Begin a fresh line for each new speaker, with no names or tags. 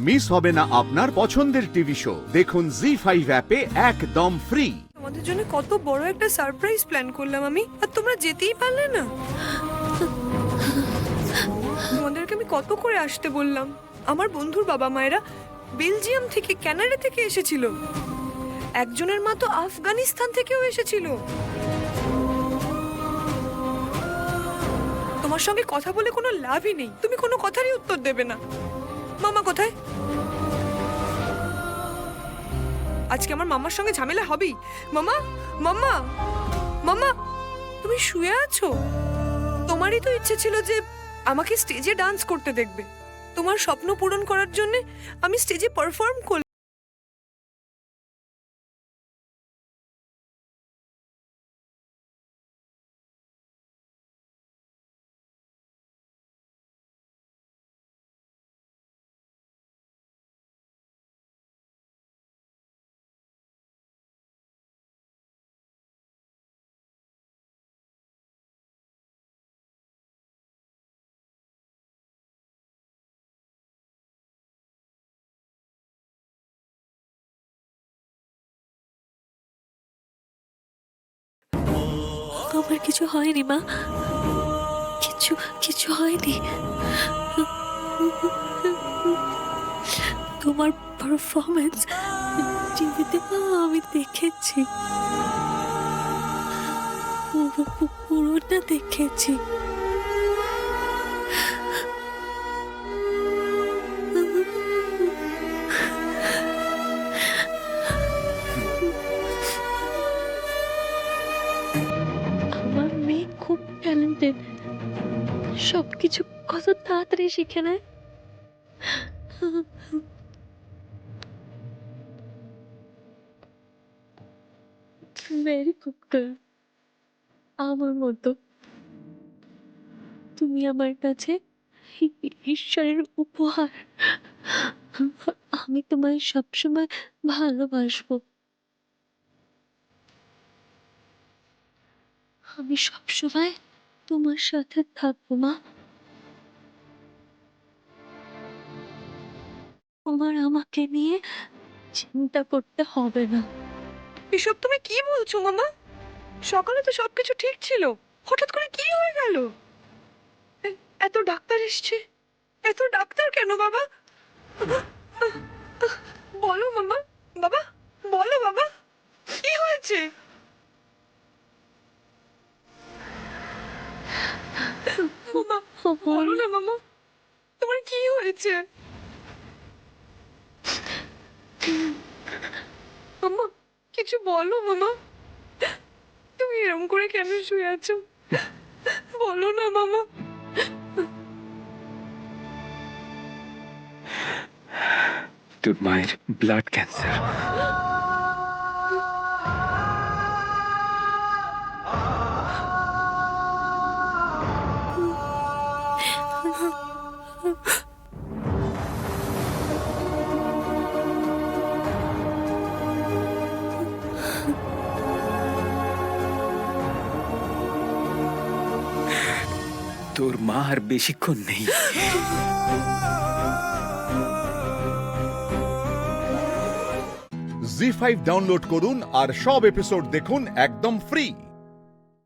Miss হবে না আপনার পছন্দের টিভি শো। দেখুন জি5 অ্যাপে একদম ফ্রি।
আমাদের জন্য কত বড় একটা সারপ্রাইজ প্ল্যান করলাম আমি, আর তোমরা যেতেই পারলে না। তোমাদেরকে আমি কত করে আসতে বললাম। আমার বন্ধুর বাবা মায়েরা বেলজিয়াম থেকে, কানাডা থেকে এসেছিল, একজনের মা তো আফগানিস্তান থেকেও এসেছিল। তোমার সঙ্গে কথা বলে কোনো লাভই নেই, তুমি কোনো কথারই উত্তর দেবে না। মামা কোথায়? আজকে আমার মামার সঙ্গে ঝামেলা হবেই। মামা, মাম্মা, মাম্মা, তুমি শুয়ে আছো? তোমারই তো ইচ্ছে ছিল যে আমাকে স্টেজে ডান্স করতে দেখবে। তোমার স্বপ্ন পূরণ করার জন্য আমি স্টেজে পারফর্ম করলাম।
আমার কিছু হয়নি মা, কিছু কিছু হয়নি। তোমার পারফরমেন্স টিভিতে আমি দেখেছি, পুরোটা দেখেছি। আমার মেয়ে খুব ট্যালেন্টেড, সবকিছু কত তাড়াতাড়ি শিখে নেয়। ভেরি গুড গার্ল, আমার মতো। তুমি আমার কাছে ঈশ্বরের উপহার। আমি তোমায় সবসময় ভালোবাসবো। আমি সবসময় তোমার সাথে থাকবো মা। তোমার আমাকে নিয়ে চিন্তা করতে হবে না।
এসব তুমি কি বলছো মামা? সকালে তো সবকিছু ঠিক ছিল, হঠাৎ করে কি হয়ে গেল? এত ডাক্তার এসছে, এত ডাক্তার কেন বাবা? বলো মামা, বাবা বলো বাবা, কি হয়েছে? মামা বলো না মামা, তোমার কি হয়েছে? মামা কিছু বলো মামা, তুমি এরকম করে কেন শুয়ে আছো? বলো না মামা।
তোর মায়ের ব্লাড ক্যান্সার। তোর মা আর বেশিক্ষণ নেই।
জি5 ডাউনলোড করুন আর সব এপিসোড দেখুন একদম ফ্রি।